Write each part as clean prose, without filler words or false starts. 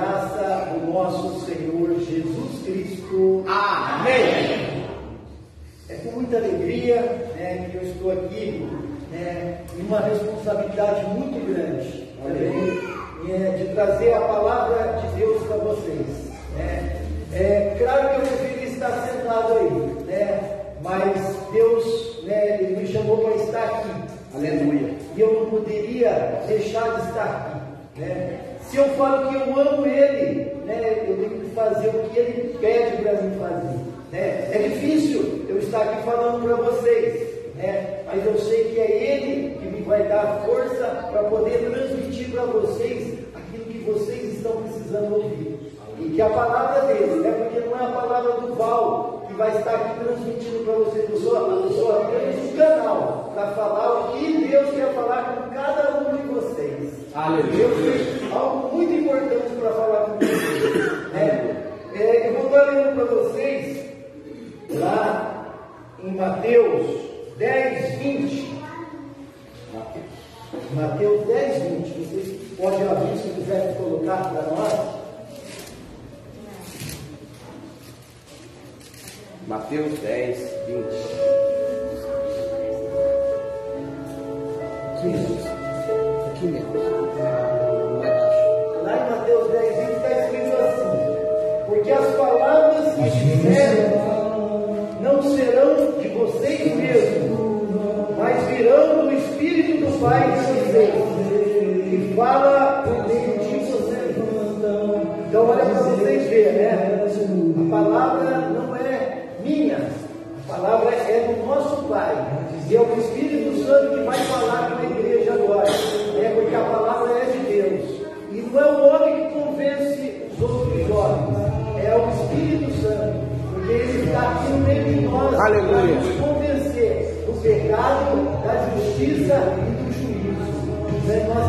graça do nosso Senhor Jesus Cristo. Amém. É com muita alegria, que eu estou aqui, em uma responsabilidade muito grande também, de trazer a palavra de Deus para vocês. É claro que eu deveria estar sentado aí, mas Deus, Ele me chamou para estar aqui. Aleluia. E eu não poderia deixar de estar aqui. Se eu falo que eu amo Ele, eu tenho que fazer o que Ele pede para mim fazer. É difícil eu estar aqui falando para vocês, mas eu sei que é Ele que me vai dar força para poder transmitir para vocês aquilo que vocês estão precisando ouvir. E que a palavra dele, porque não é a palavra do Val que vai estar aqui transmitindo para vocês. Eu sou apenas um canal para falar o que Deus quer falar com cada um de vocês. Aleluia. Deus tem algo muito importante para falar com vocês. Eu vou estar lendo para vocês lá em Mateus 10, 20. Mateus 10, 20. Vocês podem abrir se quiserem colocar para nós. Mateus 10, 20. Aqui mesmo. Lá em Mateus 10, 20 está escrito assim: porque as palavras que disseram não serão de vocês mesmos, mas virão do Espírito do Pai de vocês, que fala por meio de vocês. Então, olha para vocês verem, a palavra não é minha, a palavra é do nosso Pai, e é o Espírito Santo que vai falar com a igreja agora, porque a palavra é de Deus, e não é o homem que convence os outros jovens, é o Espírito Santo, porque Ele está aqui no meio de nós para nos convencer do pecado, da justiça e do juízo. Nós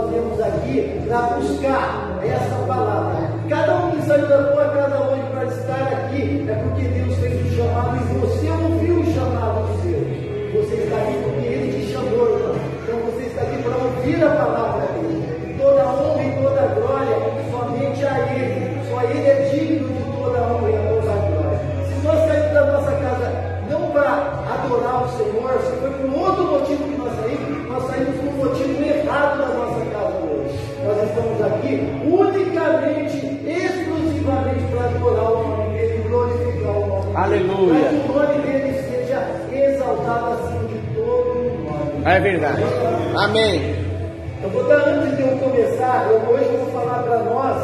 temos aqui para buscar essa palavra. Cada um que saiu da tua casa hoje para estar aqui é porque Deus fez o chamado e você ouviu o chamado de Deus. Você está aqui porque Ele te chamou, irmão. Então você está aqui para ouvir a palavra dele. E toda honra e toda glória somente a Ele. Só Ele é digno de toda honra e toda glória. Se nós saímos da nossa casa não para adorar o Senhor, se foi por outro motivo que nós saímos por um motivo errado da nossa casa hoje. Nós estamos aqui unicamente, exclusivamente para adorar o nome dele, glorificar o nome dele. Aleluia. Para que o nome dele seja exaltado acima de todo o nome. É verdade. Amém. Eu vou dar, antes de eu começar, hoje eu vou falar para nós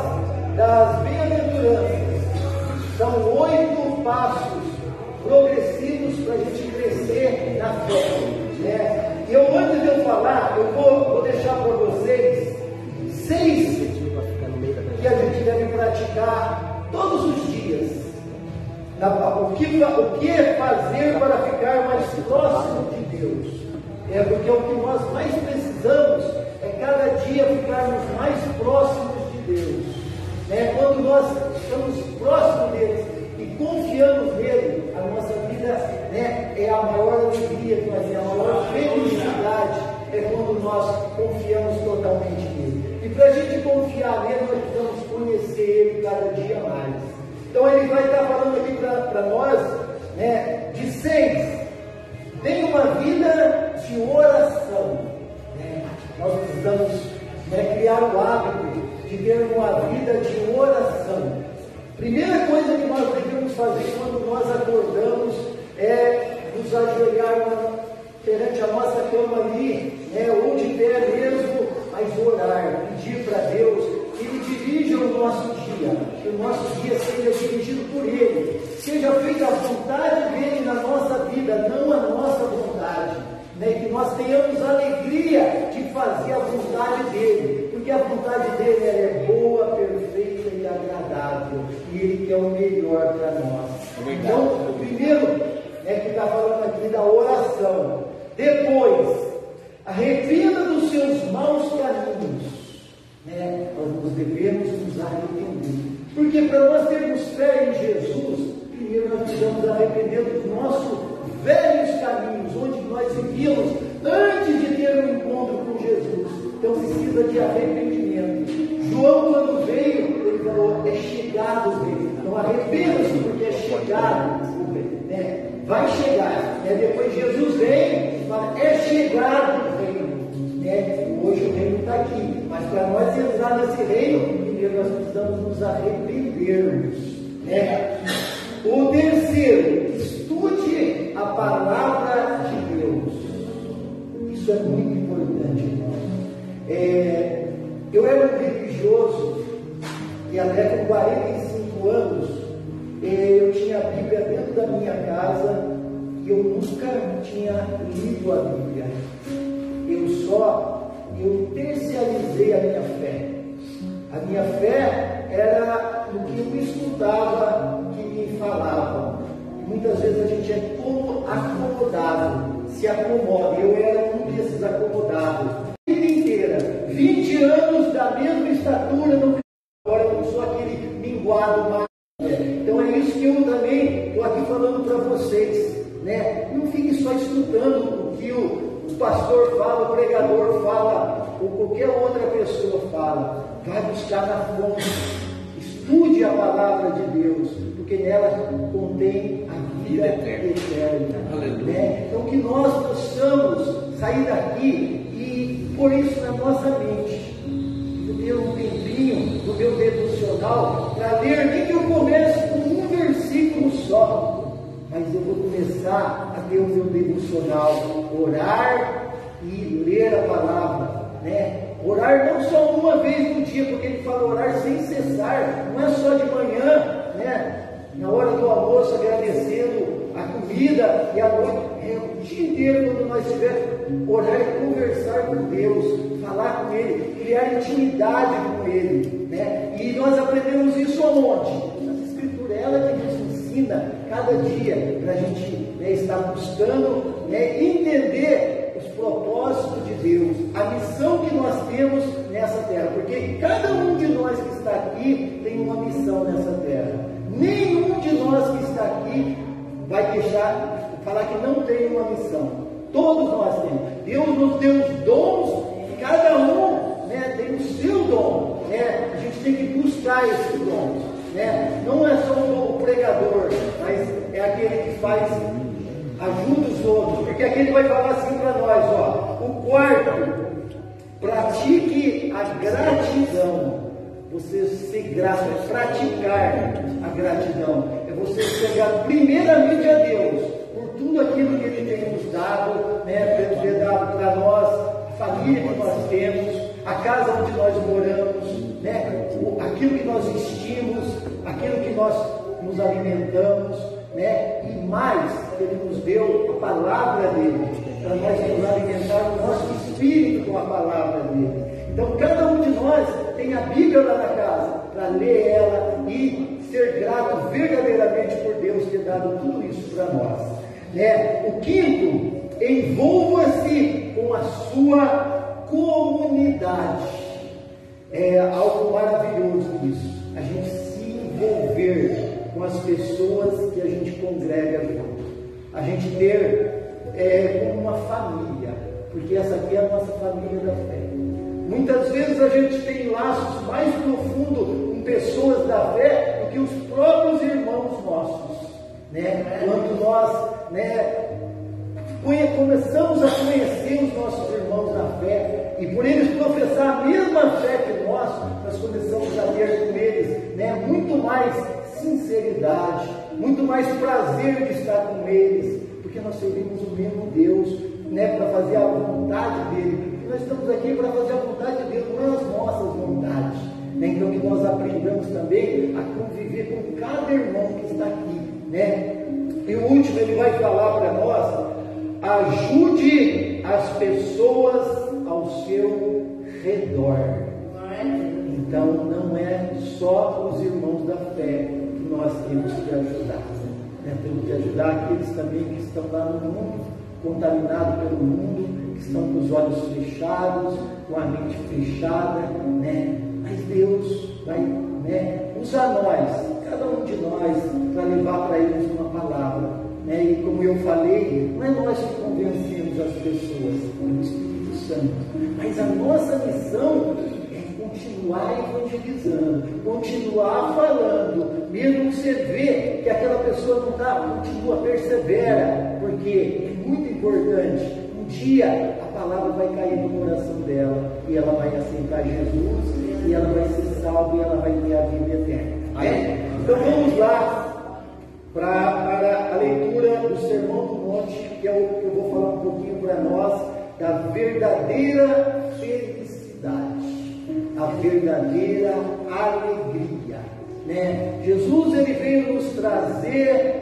das bem-aventuranças. São 8 passos progressivos para a gente crescer na fé. Antes de eu falar, eu vou deixar para vocês 6 que a gente deve praticar todos os dias. O que fazer para ficar mais próximo de Deus? Porque o que nós mais precisamos é cada dia ficarmos mais próximos de Deus. Quando nós estamos próximos dele e confiamos nele, a nossa vida é a maior alegria que nós temos, a maior felicidade é quando nós confiamos totalmente nele. E para a gente confiar nele, nós precisamos conhecer ele cada dia mais. Então ele vai estar falando aqui para nós, de 6. Tem uma vida de oração. Nós precisamos criar o hábito de ter uma vida de oração. Primeira coisa que nós devemos fazer quando nós acordamos é nos ajoelhar perante a nossa cama ali, ou de pé mesmo, mas orar, pedir para Deus que Ele dirija o nosso dia, que o nosso dia seja dirigido por Ele, seja feita a vontade dEle na nossa vida, não a nossa vontade, que nós tenhamos alegria de fazer a vontade dEle, porque a vontade dEle é boa, perfeita e agradável, e Ele quer o melhor para nós. Então, o primeiro que está falando aqui da oração. Depois, arrependa dos seus maus caminhos. Nós devemos nos arrepender. Porque para nós termos fé em Jesus, primeiro nós precisamos arrepender dos nossos velhos caminhos, onde nós vivíamos antes de ter um encontro com Jesus. Então precisa de arrependimento. João, quando veio, ele falou, é chegado o reino. Não arrependa-se porque é chegado o reino, né? Vai chegar, né? Depois Jesus vem e fala, é chegado o reino, né? Hoje o reino está aqui, mas para nós entrar nesse reino, primeiro nós precisamos nos arrependermos, né? O terceiro, estude a palavra de Deus. Isso é muito importante, irmão. Eu era um religioso e até com 45 anos eu tinha a Bíblia dentro da minha casa e eu nunca tinha lido a Bíblia. Eu terciarizei a minha fé. A minha fé era no que eu estudava, que me falavam. E muitas vezes a gente é como acomodado, se acomoda. Eu era um desses acomodados. A vida inteira, 20 anos da mesma estatura, agora eu não sou aquele minguado mais. Então é isso que eu também estou aqui falando para vocês, né? Não fique só estudando o que o pastor fala, o pregador fala, ou qualquer outra pessoa fala. Vai buscar na fonte, estude a palavra de Deus, porque nela contém a vida eterna. Né? Então que nós possamos sair daqui e pôr isso na nossa mente. Eu tenho um tempinho do meu devocional para ler, nem que eu comece com um versículo só, mas eu vou começar a ter o meu devocional, orar e ler a palavra, né? Orar não só uma vez no dia, porque ele fala orar sem cessar, não é só de manhã, né? Na hora do almoço agradecendo a comida e a noite, o dia inteiro quando nós estivermos orar e conversar com Deus, falar com Ele, criar intimidade com Ele, né? E nós aprendemos isso aonde? Nas Escrituras, ela que nos ensina cada dia para a gente, né, estar buscando, né, entender os propósitos de Deus, a missão que nós temos nessa terra, porque cada um de nós que está aqui tem uma missão nessa terra. Nenhum de nós que está aqui vai falar que não tem uma missão. Todos nós temos. Deus nos deu os dons, cada um, né, tem o seu dom, né? A gente tem que buscar esses dons, né? Não é só o pregador, mas é aquele que faz, ajuda os outros, porque aquele vai falar assim para nós, ó, o quarto, pratique a gratidão. Você ser grato, é praticar a gratidão, é você chegar primeiramente a Deus por tudo aquilo que Ele tem nos dado, né, por ter dado para nós, a família que nós temos, a casa onde nós moramos, né, aquilo que nós vestimos, aquilo que nós nos alimentamos, né, e mais, Ele nos deu a palavra dEle, para nós nos alimentar o nosso espírito com a palavra dEle. Então cada um de nós tem a Bíblia lá na casa, para ler ela e ser grato verdadeiramente por Deus ter dado tudo isso para nós, né? O quinto, envolva-se com a sua comunidade. É algo maravilhoso isso, a gente se envolver com as pessoas que a gente congrega junto, a gente ter como uma família, porque essa aqui é a nossa família da fé. Muitas vezes a gente tem laços mais profundos com pessoas da fé do que os próprios irmãos nossos, né? Quando nós, né, começamos a conhecer os nossos irmãos da fé e por eles professar a mesma fé que nós começamos a ter com eles, né, muito mais sinceridade, muito mais prazer de estar com eles, porque nós servimos o mesmo Deus, né, para fazer a vontade dele. Nós estamos aqui para fazer a vontade de Deus, não é as nossas vontades, né? Então que nós aprendamos também a conviver com cada irmão que está aqui, né? E o último, ele vai falar para nós: ajude as pessoas ao seu redor. Então não é só os irmãos da fé que nós temos que ajudar, né? Temos que ajudar aqueles também que estão lá no mundo, contaminados pelo mundo, que estão com os olhos fechados, com a mente fechada, né? Mas Deus vai, né, usar nós, cada um de nós, para levar para eles uma palavra, né? E como eu falei, não é nós que convencemos as pessoas, é o Espírito Santo, mas a nossa missão é continuar continuar evangelizando, continuar falando, mesmo você vê que aquela pessoa não está, continua, persevera, porque é muito importante. Um dia a palavra vai cair no coração dela e ela vai aceitar Jesus e ela vai ser salva e ela vai ter a vida eterna. Então vamos lá para a leitura do Sermão do Monte, que é o que eu vou falar um pouquinho para nós da verdadeira felicidade, a verdadeira alegria, né? Jesus, ele veio nos trazer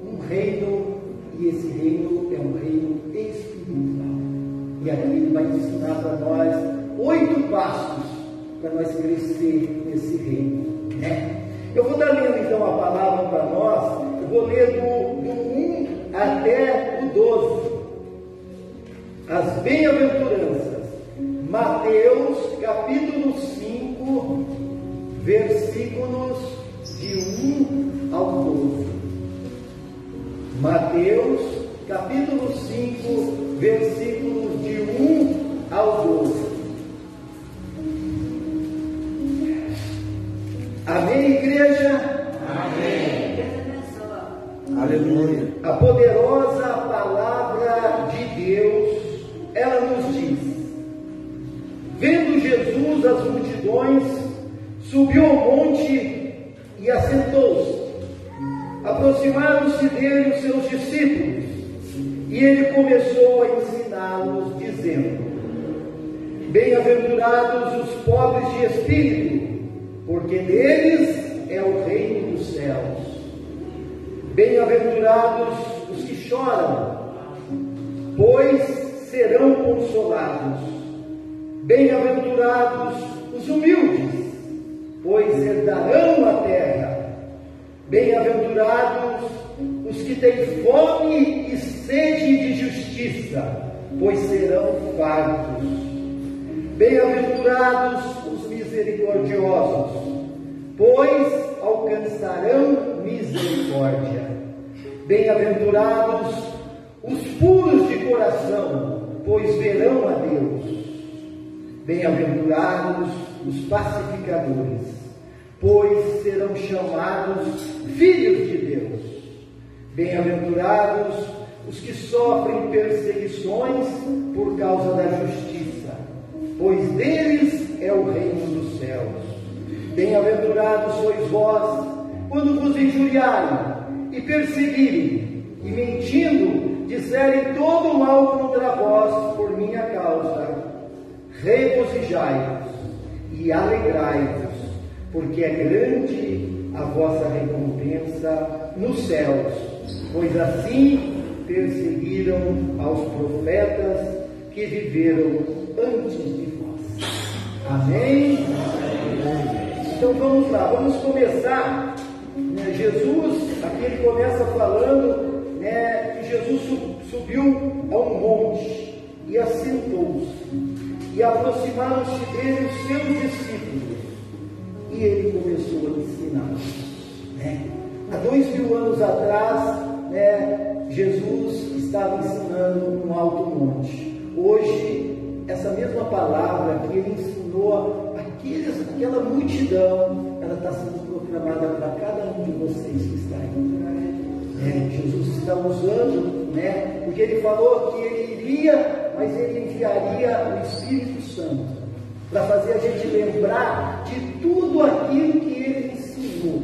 um reino, e esse reino é um reino espiritual, e aqui ele vai ensinar para nós 8 passos para nós crescer nesse reino, né? Eu vou dar lendo então a palavra para nós. Eu vou ler do 1 até o 12. As bem-aventuranças, Mateus capítulo 5, versículos de 1 ao 12. Mateus capítulo 5, versículos de 1 ao 12. Amém, igreja? Amém. Aleluia. A poderosa palavra de Deus, ela nos diz: vendo Jesus as multidões, subiu ao monte e assentou-se. Aproximaram-se dele os seus discípulos, e ele começou a ensiná-los, dizendo: bem-aventurados os pobres de espírito, porque deles é o reino dos céus. Bem-aventurados os que choram, pois serão consolados. Bem-aventurados os humildes, pois herdarão a terra. Bem-aventurados os que têm fome e sede de justiça, pois serão fartos. Bem-aventurados os misericordiosos, pois alcançarão misericórdia. Bem-aventurados os puros de coração, pois verão a Deus. Bem-aventurados os pacificadores, pois serão chamados filhos de Deus. Bem-aventurados os que sofrem perseguições por causa da justiça, pois deles é o reino dos céus. Bem-aventurados sois vós, quando vos injuriarem e perseguirem, e mentindo, disserem todo mal contra vós por minha causa. Regozijai-vos e alegrai-vos, porque é grande a vossa recompensa nos céus, pois assim perseguiram aos profetas que viveram antes de vós. Amém? Então vamos lá, vamos começar. Jesus, aqui ele começa falando, que Jesus subiu a um monte e assentou-se, e aproximaram-se dele os seus discípulos, e ele começou a ensiná-los. Há 2000 anos atrás, Jesus estava ensinando no alto monte. Hoje, essa mesma palavra que ele ensinou aquela multidão, ela está sendo proclamada para cada um de vocês que está aí. Jesus está usando, porque ele falou que ele iria, mas ele enviaria o Espírito Santo para fazer a gente lembrar de tudo aquilo que ele ensinou.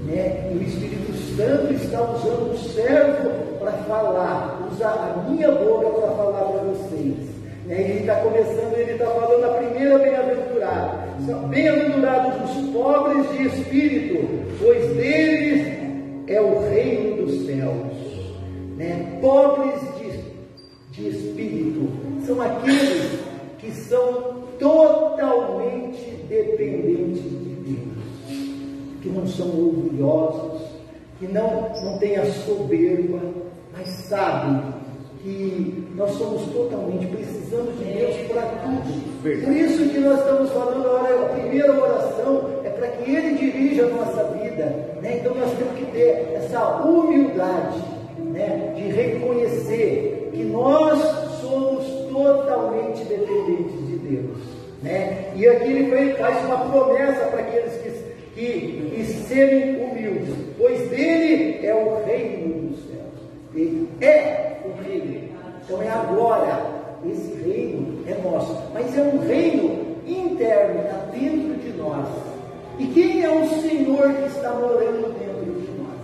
E o Espírito Santo está usando o servo para falar, usa a minha boca para falar para vocês. Ele está começando, ele está falando a primeira bem-aventurada. Bem-aventurados os pobres de espírito, pois deles é o reino dos céus. Pobres de espírito são aqueles que são totalmente dependentes de Deus, que não são orgulhosos, que não têm a soberba, mas sabem que nós somos totalmente, precisamos de Deus para tudo. Por isso que nós estamos falando agora, a primeira oração é para que Ele dirija a nossa vida. Então nós temos que ter essa humildade, de reconhecer que nós somos totalmente dependentes de Deus. né? E aqui ele faz uma promessa para aqueles que serem humildes, pois dele é o reino dos céus. Ele é o reino. Então é agora. Esse reino é nosso, mas é um reino interno, está dentro de nós. E quem é o Senhor que está morando dentro de nós?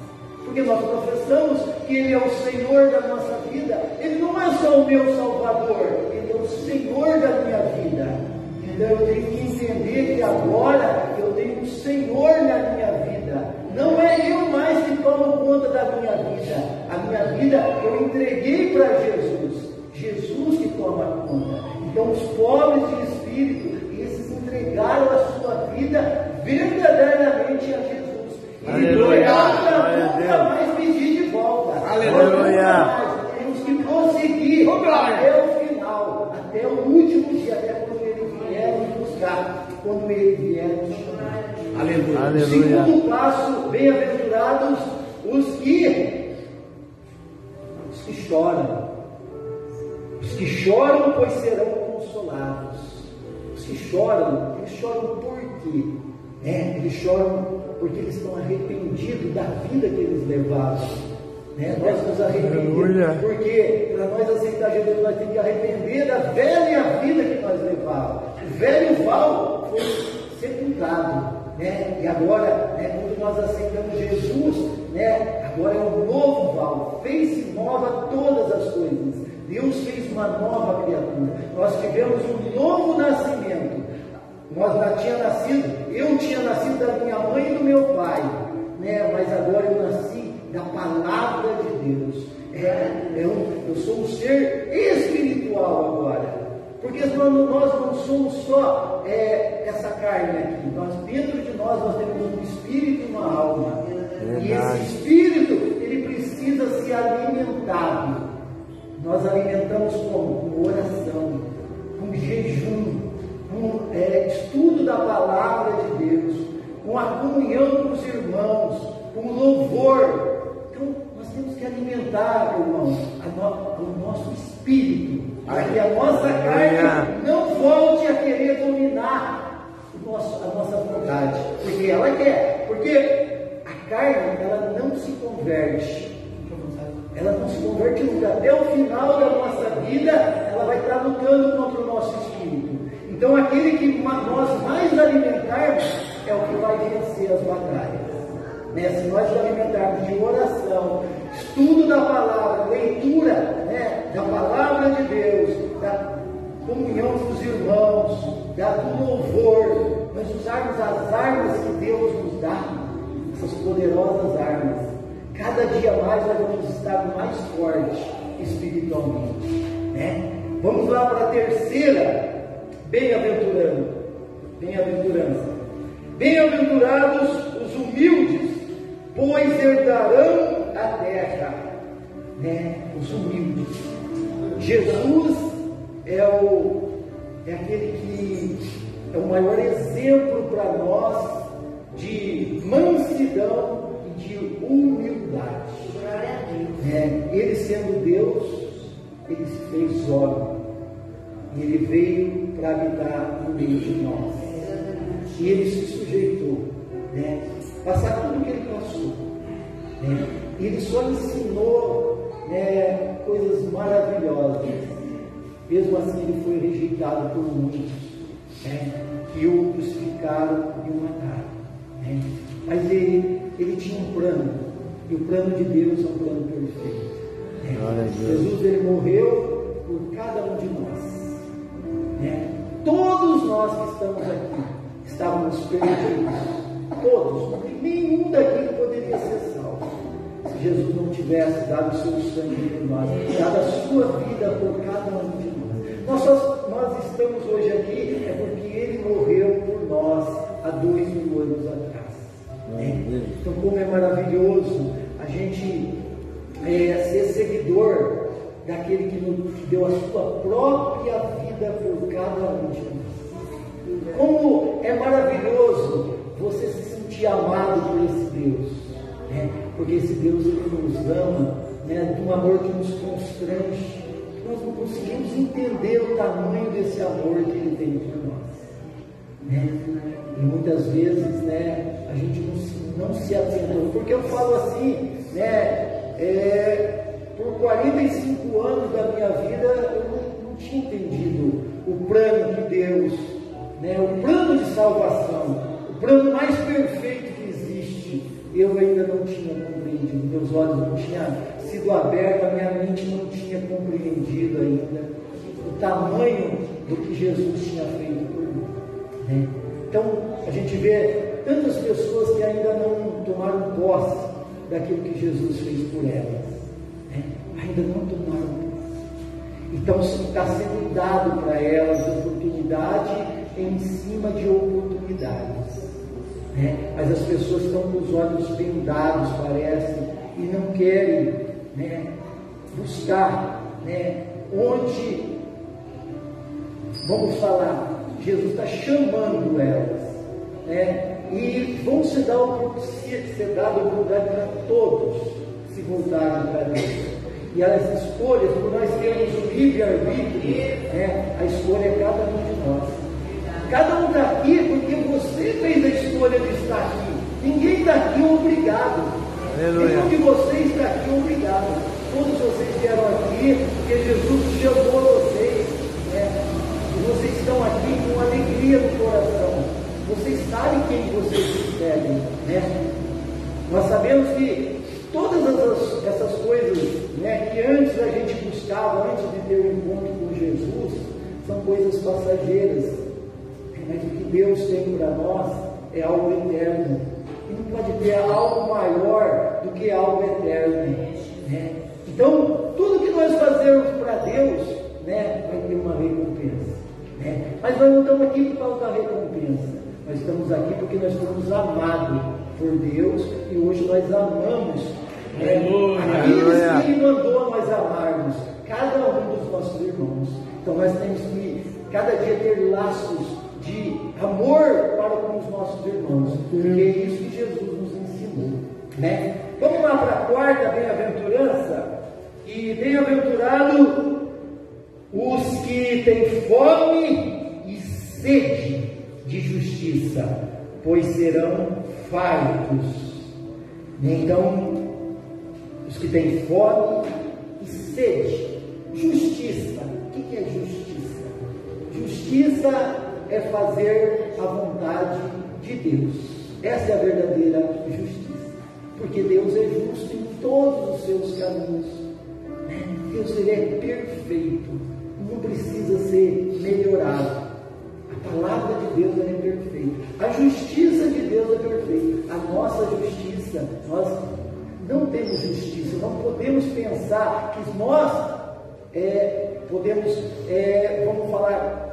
Porque nós professamos que Ele é o Senhor da nossa vida. Ele não é só o meu Salvador, Ele é o Senhor da minha vida. Então eu tenho que entender que agora eu tenho um Senhor na minha vida. Não é eu mais que tomo conta da minha vida. A minha vida eu entreguei para Jesus. Jesus que toma conta. Então os pobres de espírito, esses entregaram a sua vida verdadeiramente a Jesus. Aleluia! Nunca mais pedir de volta. Aleluia! Temos que prosseguir até o final, até o último dia, até quando Ele vier nos buscar, quando Ele vier nos chamar. Aleluia! Aleluia. Segundo passo, bem-aventurados os que choram. Os que choram, pois serão consolados. Os que choram, eles choram por quê? Eles choram porque eles estão arrependidos da vida que eles levaram. Nós nos arrependemos, porque para nós aceitar Jesus, nós temos que arrepender da velha vida que nós levávamos. O velho Val foi sepultado, e agora, quando nós aceitamos Jesus, agora é um novo Val, fez-se nova todas as coisas. Deus fez uma nova criatura. Nós tivemos um novo nascimento. Eu tinha nascido da minha mãe e do meu pai, mas agora eu nasci da palavra de Deus. Eu sou um ser espiritual agora. Porque nós não somos só essa carne aqui. Dentro de nós temos um espírito e uma alma. E esse espírito, ele precisa ser alimentado. Nós alimentamos com oração, com jejum, com estudo da palavra de Deus, com a comunhão com os irmãos, com louvor. Então, nós temos que alimentar, irmãos, o nosso espírito, para que a nossa carne não volte a querer dominar a nossa vontade, porque ela quer, porque a carne, ela não se converte. Ela não se converte nunca. Até o final da nossa vida, ela vai estar lutando contra o nosso espírito. Então, aquele que nós mais alimentarmos é o que vai vencer as batalhas. Se nós alimentarmos de oração, estudo da palavra, leitura da palavra de Deus, da comunhão com os irmãos, do louvor, nós usarmos as armas que Deus nos dá, essas poderosas armas. Cada dia mais nós vamos estar mais fortes espiritualmente. Vamos lá para a terceira bem-aventurança. Bem-aventurados os humildes, pois herdarão a terra. Os humildes. Jesus é aquele que é o maior exemplo para nós de mansidão e de humildade. Ele sendo Deus, ele se fez homem. E ele veio para habitar no meio de nós. E ele se sujeitou, passar tudo que ele passou. E ele só ensinou coisas maravilhosas. Mesmo assim, ele foi rejeitado por muitos, que o crucificaram e o mataram. Mas ele tinha um plano, e o plano de Deus é um plano perfeito. Jesus, ele morreu por cada um de nós. Todos nós que estamos aqui estávamos perdidos. Todos, nenhum daqui poderia ser salvo se Jesus não tivesse dado o seu sangue por nós, dado a sua vida por cada um de nós. Nós estamos hoje aqui porque ele morreu por nós há 2000 anos atrás. Então, como é maravilhoso a gente ser seguidor daquele que deu a sua própria vida por cada um de nós. Como é maravilhoso você se sentir amado por esse Deus, porque esse Deus, ele nos ama, de um amor que nos constrange. Nós não conseguimos entender o tamanho desse amor que ele tem por nós. né? E muitas vezes, né, a gente não se atentou. Porque eu falo assim, né, por 45 anos da minha vida eu não tinha entendido o plano de Deus, né, o plano de salvação, o plano mais perfeito que existe. Eu ainda não tinha compreendido, meus olhos não tinham sido abertos, a minha mente não tinha compreendido ainda o tamanho do que Jesus tinha feito por mim, né? Então a gente vê tantas pessoas que ainda não tomaram posse daquilo que Jesus fez por elas, né? Ainda não tomaram posse. Então está sendo dado para elas oportunidade em cima de oportunidades, né? Mas as pessoas estão com os olhos vendados, parece, e não querem, né, buscar, né, onde, vamos falar, Jesus está chamando elas, né, e vão ser dado a oportunidade para todos se voltarem para Deus. E as escolhas, por nós termos o livre-arbítrio, né, a escolha é cada um de nós. Cada um está aqui porque você fez a escolha de estar aqui. Ninguém está aqui obrigado. Nenhum de vocês está aqui obrigado. Todos vocês vieram aqui porque Jesus chamou vocês, né? E vocês estão aqui com alegria no coração. Vocês sabem quem vocês servem, né? Nós sabemos que todas essas coisas, né, que antes a gente buscava, antes de ter o encontro com Jesus, são coisas passageiras. Mas o que Deus tem para nós é algo eterno. E não pode ter algo maior do que algo eterno, né? Então, tudo que nós fazemos para Deus, né, vai ter uma recompensa, né? Mas nós não estamos aqui por causa da recompensa. Nós estamos aqui porque nós fomos amados por Deus e hoje nós amamos, né, aqueles que Ele mandou nós amarmos, cada um dos nossos irmãos. Então nós temos que cada dia ter laços de amor para com os nossos irmãos, porque é isso que Jesus nos ensinou, né? Vamos lá para a quarta bem-aventurança. E bem-aventurado os que têm fome e sede de justiça, pois serão fartos. Então, os que têm fome e sede, justiça. O que é justiça? Justiça é fazer a vontade de Deus. Essa é a verdadeira justiça, porque Deus é justo em todos os seus caminhos, né? Deus, Ele é perfeito, não precisa ser melhorado. A palavra de Deus é perfeita, a justiça de Deus é perfeita. A nossa justiça, nós não temos justiça, não podemos pensar que nós podemos, vamos falar,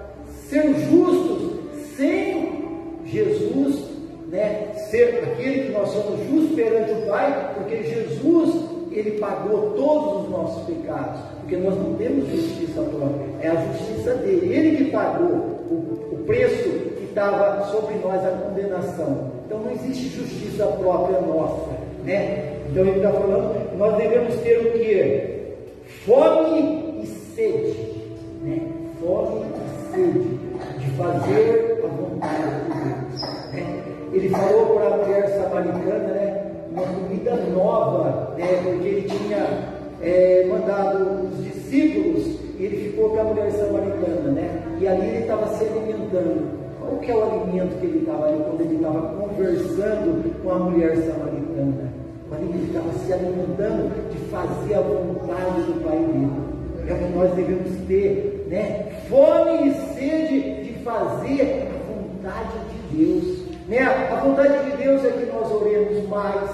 ser justos sem Jesus, né, ser aquele que nós somos justos perante o Pai, porque Jesus, Ele pagou todos os nossos pecados, porque nós não temos justiça própria, é a justiça dele, Ele que pagou o preço que estava sobre nós, a condenação. Então não existe justiça própria nossa, né? Então Ele está falando, nós devemos ter o que? Fome e sede, né? Fome e sede de fazer a vontade de Deus, né? Ele falou para a mulher samaritana, né, uma comida nova, né, porque ele tinha mandado os discípulos e ele ficou com a mulher samaritana, né, e ali ele estava se alimentando. Qual que é o alimento que ele estava ali quando ele estava conversando com a mulher samaritana? Quando ele estava se alimentando de fazer a vontade do Pai dele. É o que nós devemos ter, né? Fome e sede de fazer a vontade de Deus, né? A vontade de Deus é que nós oremos mais,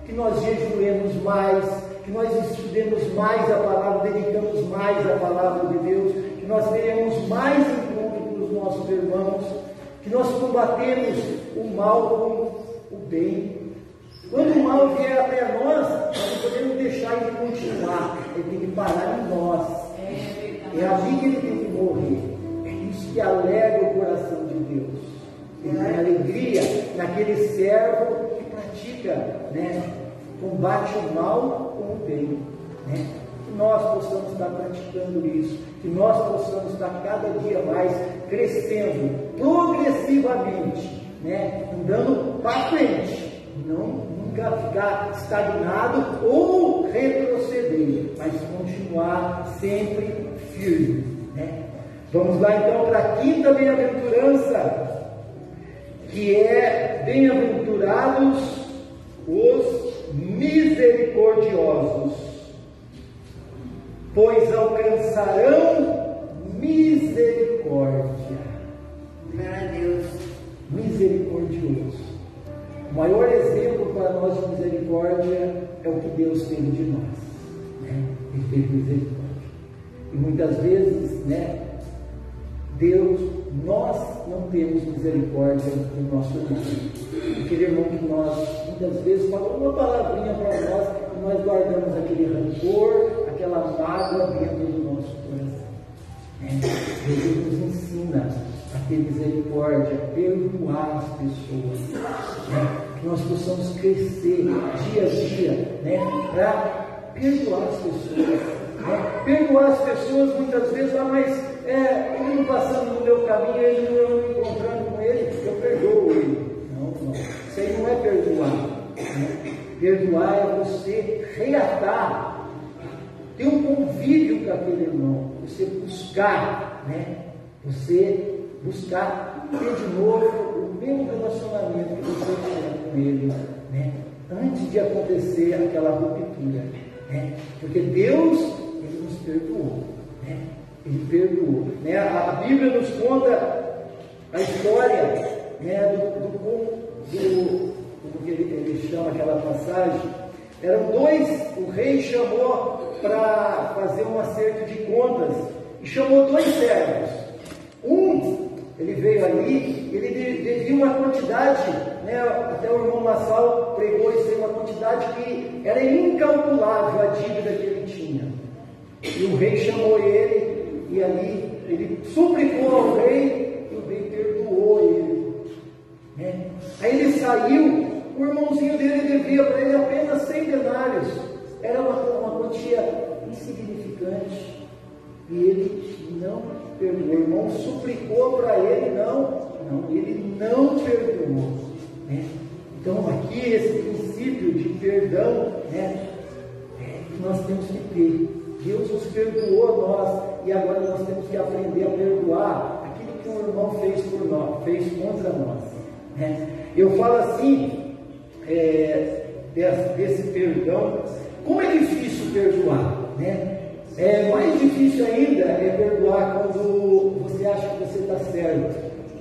que nós jejuemos mais, que nós estudemos mais a palavra, dedicamos mais a palavra de Deus, que nós tenhamos mais encontro com os nossos irmãos, que nós combatemos o mal com o bem. Quando o mal vier até nós não podemos deixar ele continuar, ele tem que parar em nós. É ali que ele tem que morrer. É isso que alegra o coração de Deus. Ele tem alegria naquele servo que pratica, né, combate o mal com o bem, né? que nós possamos estar praticando isso, que nós possamos estar cada dia mais crescendo progressivamente, né? Andando para frente, nunca ficar estagnado ou retroceder, mas continuar sempre firme, né? Vamos lá então para a quinta bem-aventurança, que é: bem-aventurados os misericordiosos, pois alcançarão misericórdia. Glória a Deus. Misericordioso. O maior exemplo para nós de misericórdia é o que Deus teve de nós, né? Ele teve misericórdia. E muitas vezes, né, nós não temos misericórdia do nosso irmão. Aquele irmão que nós, muitas vezes, falou uma palavrinha para nós, e nós guardamos aquele rancor, aquela mágoa dentro do nosso coração. Deus nos ensina a ter misericórdia, a perdoar as pessoas, né? Que nós possamos crescer dia a dia, né? Para perdoar as pessoas, né? Perdoar as pessoas muitas vezes, mas ele passando no meu caminho, eu me encontrando com ele, eu perdoo ele. Não, isso aí não é perdoar, né? Perdoar é você reatar, ter um convívio com aquele irmão, você buscar, né? Você buscar ter de novo o mesmo relacionamento que você tinha com ele, né? Antes de acontecer aquela ruptura, né? Porque Deus, ele nos perdoou, né? Ele perdoou, né? A Bíblia nos conta a história, né, como que ele chama aquela passagem. Eram dois, o rei chamou para fazer um acerto de contas e chamou dois servos. Ele veio ali, ele devia uma quantidade, né? Até o irmão Lassal pregou isso aí, uma quantidade que era incalculável a dívida que ele tinha. E o rei chamou ele, e ali ele suplicou ao rei, e o rei perdoou ele, né? Aí ele saiu, o irmãozinho dele devia para ele apenas 100 denários, era uma quantia insignificante, e ele não perdoou. O irmão suplicou para ele, ele não perdoou, né? Então aqui esse princípio de perdão, né, que nós temos que ter. Deus nos perdoou a nós, e agora nós temos que aprender a perdoar aquilo que um irmão fez por nós, fez contra nós, né? Eu falo assim, desse perdão, como é difícil perdoar, né? Mais difícil ainda é perdoar quando você acha que você está certo,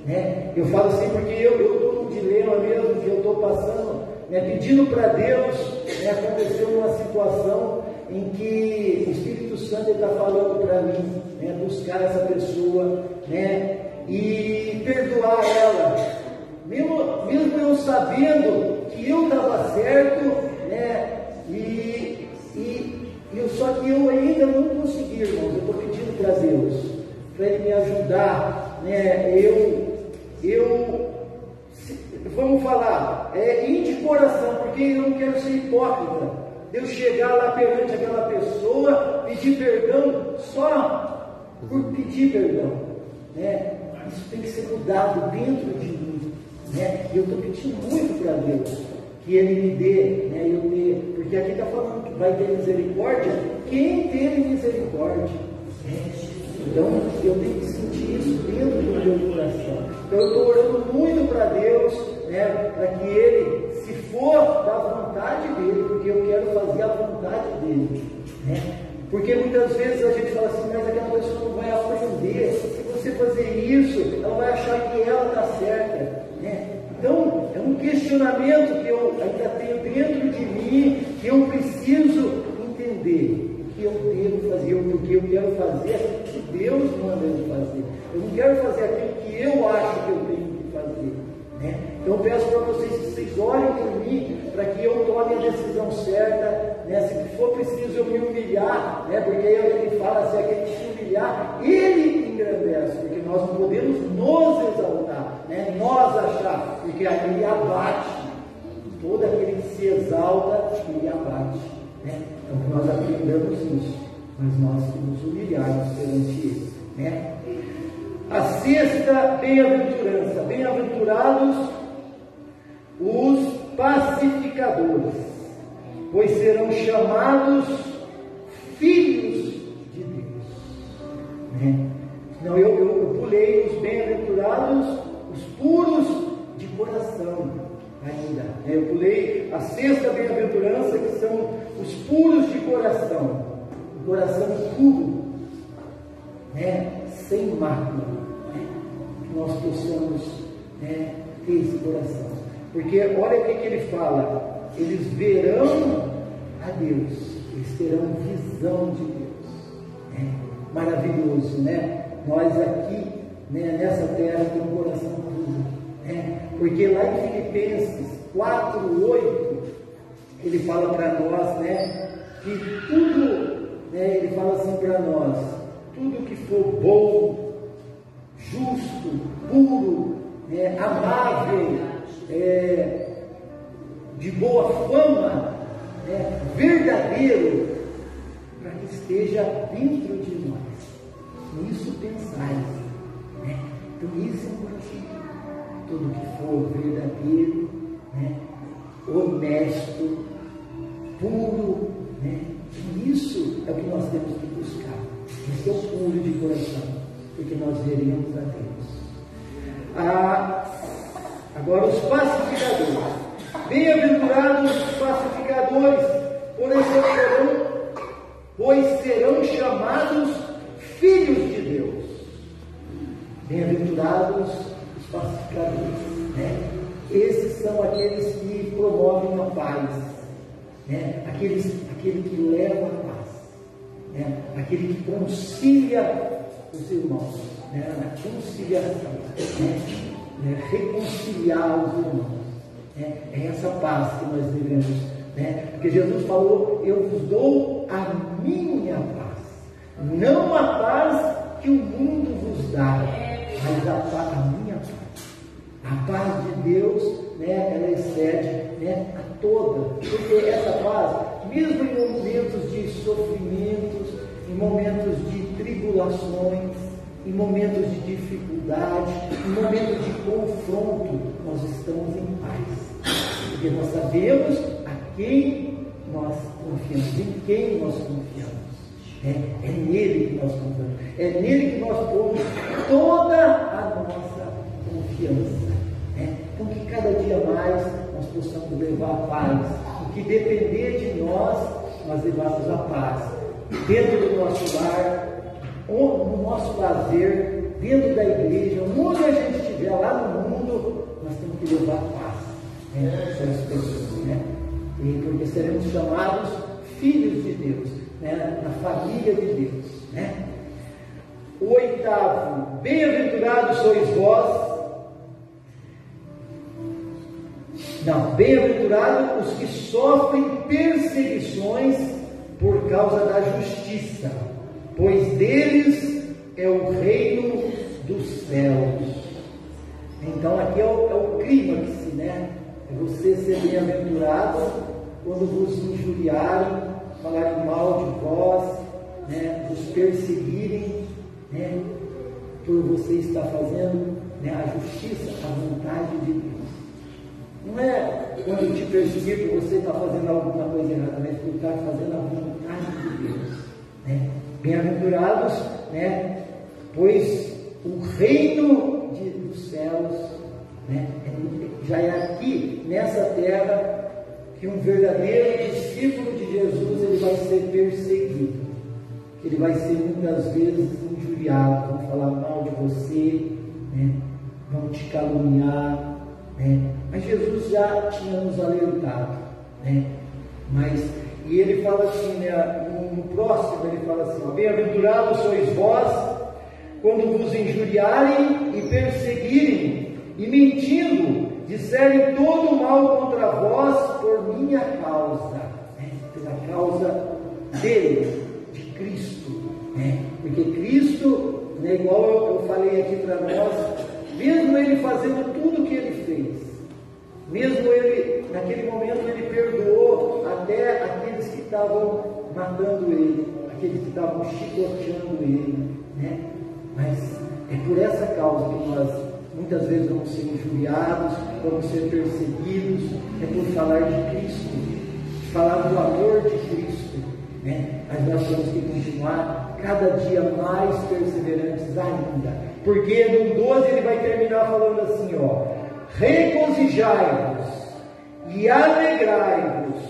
né? Eu falo assim porque eu estou num dilema mesmo, que eu estou passando, né, pedindo para Deus, né? Aconteceu uma situação em que o Espírito Santo está falando para mim, né, buscar essa pessoa, né, e perdoar ela, mesmo eu sabendo que eu estava certo, né, só que eu ainda não consegui, irmãos. Eu estou pedindo para Deus, para Ele me ajudar, né? Vamos falar, ir de coração, porque eu não quero ser hipócrita. Eu chegar lá perante aquela pessoa, pedir perdão só por pedir perdão, né? Isso tem que ser mudado dentro de mim, né? E eu estou pedindo muito para Deus que Ele me dê, né? Porque aqui está falando que vai ter misericórdia quem teve misericórdia, né? Então eu tenho que sentir isso dentro do meu coração. Então eu estou orando muito para Deus, né? Para que Ele, se for da vontade dEle, porque eu quero fazer a vontade dEle, né? Porque muitas vezes a gente fala assim, mas aquela pessoa não vai aprender. Se você fazer isso, ela vai achar que ela está certa, né? Então, é um questionamento que eu ainda tenho dentro de mim, que eu preciso entender o que eu devo fazer, o que eu quero fazer, aquilo que Deus manda eu fazer. Eu não quero fazer aquilo que eu acho que eu tenho que fazer, né? Então, eu peço para vocês que vocês orem por mim, para que eu tome a decisão certa, né? Se for preciso eu me humilhar, né? Porque aí ele fala, se é que a gente se humilhar, Ele engrandece, porque nós não podemos nos exaltar, né? Nós achar, porque aí Ele abate, todo aquele que se exalta, Ele abate, né? Então nós aprendamos isso, mas nós nos humilharmos perante Ele, né? A sexta bem-aventurança: bem-aventurados os pacificadores, pois serão chamados filhos de Deus, né? Não, eu pulei os bem-aventurados, os puros de coração ainda, né? Eu pulei a sexta bem-aventurança, que são os puros de coração, o coração puro, né? Sem mácula, né? Que nós possamos, né, ter esse coração, porque olha o que ele fala: eles verão a Deus, eles terão visão de Deus, né? Maravilhoso, né? Nós aqui, né, nessa terra, temos um coração puro, né? Porque lá em Filipenses 4:8 ele fala para nós, né, que tudo, né, ele fala assim para nós: tudo que for bom, justo, puro, né, amável, de boa fama, né, verdadeiro, para que esteja dentro de nós. Nisso pensais, né? Então isso é um coração. Tudo que for verdadeiro, né, honesto, puro, né? Isso é o que nós temos que buscar. Esse é o puro de coração, porque nós veremos a Deus. Agora os pacificadores: bem-aventurados os pacificadores, pois serão chamados filhos de Deus. Bem-aventurados os pacificadores, né? Esses são aqueles que promovem a paz, né? Aquele que leva a paz, né? Aquele que concilia os irmãos, né? A conciliação, né? Reconciliar os irmãos, né? É essa paz que nós devemos, né? Porque Jesus falou: eu vos dou a minha paz, não a paz que o mundo vos dá, mas a minha paz. A paz de Deus, né, ela excede, né, a toda, porque essa paz, mesmo em momentos de sofrimentos, em momentos de tribulações, em momentos de dificuldade, em momentos de confronto, nós estamos em paz, porque nós sabemos a quem nós confiamos, em quem nós confiamos. É nele que nós confiamos, é nele que nós pomos toda a nossa confiança. Então que cada dia mais nós possamos levar a paz, o que depender de nós levarmos a paz, dentro do nosso lar, no nosso lazer, dentro da igreja, onde a gente estiver, lá no mundo, nós temos que levar a paz, né, para as pessoas, né? E porque seremos chamados filhos de Deus, né, na família de Deus, né? O oitavo: bem-aventurados sois vós. Não, bem-aventurados os que sofrem perseguições por causa da justiça, pois deles é o reino dos céus. Então aqui é o clímax, né? É você ser bem-aventurado quando vos injuriarem, falarem mal de vós, né? Vos perseguirem, né? Por você estar fazendo, né, a justiça, a vontade de Deus. Não é quando te perseguir por você estar fazendo alguma coisa errada, mas por estar fazendo a vontade de Deus, né? Bem-aventurados, né? Pois o reino dos céus, né, já é aqui, nessa terra, que um verdadeiro discípulo de Jesus ele vai ser perseguido, ele vai ser muitas vezes injuriado, vão falar mal de você, né? Vão te caluniar, né? Mas Jesus já tinha nos alertado, né? E ele fala assim, né, no próximo ele fala assim: bem-aventurados sois vós quando vos injuriarem e perseguirem e mentindo disserem todo mal contra vós por minha causa, né? Pela causa dele, de Cristo, né? Porque Cristo, né, igual eu falei aqui para nós, mesmo ele fazendo tudo o que ele fez, mesmo ele, naquele momento, ele perdoou até aqueles que estavam matando ele, aqueles que estavam chicoteando ele, né? Mas é por essa causa que nós muitas vezes vamos ser injuriados, vamos ser perseguidos, é por falar de Cristo, de falar do amor de Cristo, né? Mas nós temos que continuar cada dia mais perseverantes ainda, porque no 12 ele vai terminar falando assim, ó: regozijai-vos e alegrai-vos,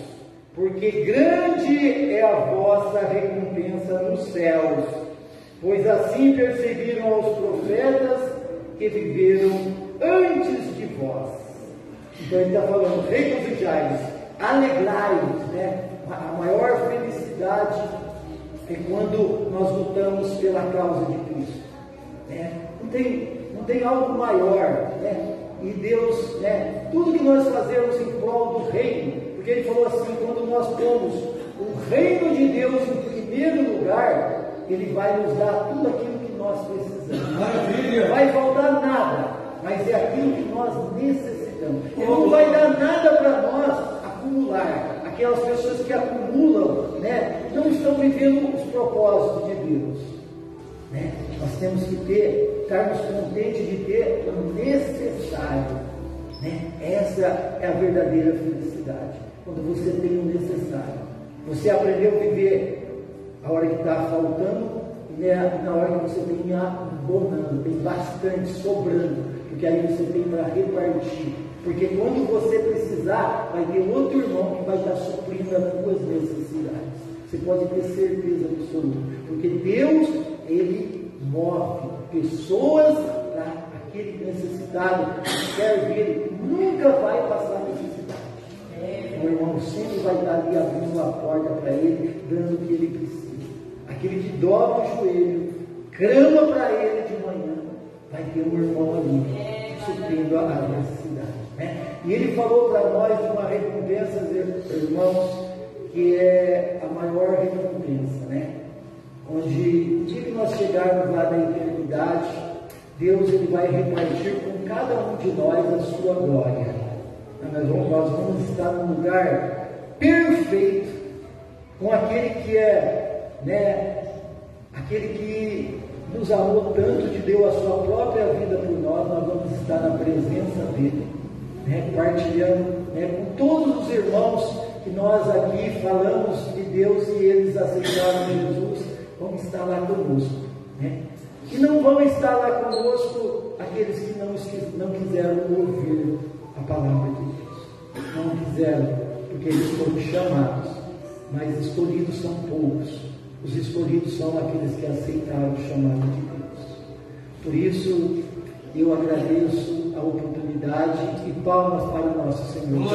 porque grande é a vossa recompensa nos céus, pois assim perseguiram aos profetas que viveram antes de vós. Então ele está falando: regozijai-vos, alegrai-vos, né? A maior felicidade é quando nós lutamos pela causa de Cristo, né? Não tem algo maior, né? E Deus, né? Tudo que nós fazemos em prol do reino, porque ele falou assim: quando nós pomos o reino de Deus em primeiro lugar, ele vai nos dar tudo aquilo que nós precisamos. Maravilha. Não vai faltar nada, mas é aquilo que nós necessitamos. Ele não vai dar nada para nós acumular. Aquelas pessoas que acumulam, né, não estão vivendo os propósitos de Deus, né? Nós temos que estarmos contentes de ter o necessário, né? Essa é a verdadeira felicidade, quando você tem o necessário. Você aprendeu a viver a hora que está faltando, né? Na hora que você tem abonando, tem bastante sobrando, porque aí você tem para repartir. Porque quando você precisar, vai ter outro irmão que vai estar suprindo as suas necessidades. Você pode ter certeza absoluta. Porque Deus, Ele move pessoas para aquele necessitado que quer ver, nunca vai passar necessidade. O irmão sempre vai estar ali abrindo a porta para ele, dando o que ele precisa. Aquele que dobra o joelho, clama para ele de manhã, vai ter um irmão ali, suprindo a necessidade. E ele falou para nós de uma recompensa, irmãos, que é a maior recompensa, né? Onde o dia que nós chegarmos lá na eternidade, Deus ele vai repartir com cada um de nós a sua glória. Nós vamos estar num lugar perfeito com aquele que é, né, aquele que nos amou tanto, que deu a sua própria vida por nós. Nós vamos estar na presença dele, né, partilhando, né, com todos os irmãos que nós aqui falamos de Deus e eles aceitaram Jesus, vão estar lá conosco, né? E não vão estar lá conosco aqueles que não quiseram ouvir a palavra de Deus, não quiseram, porque eles foram chamados, mas escolhidos são poucos. Os escolhidos são aqueles que aceitaram o chamado de Deus. Por isso eu agradeço a oportunidade e palmas para o nosso Senhor.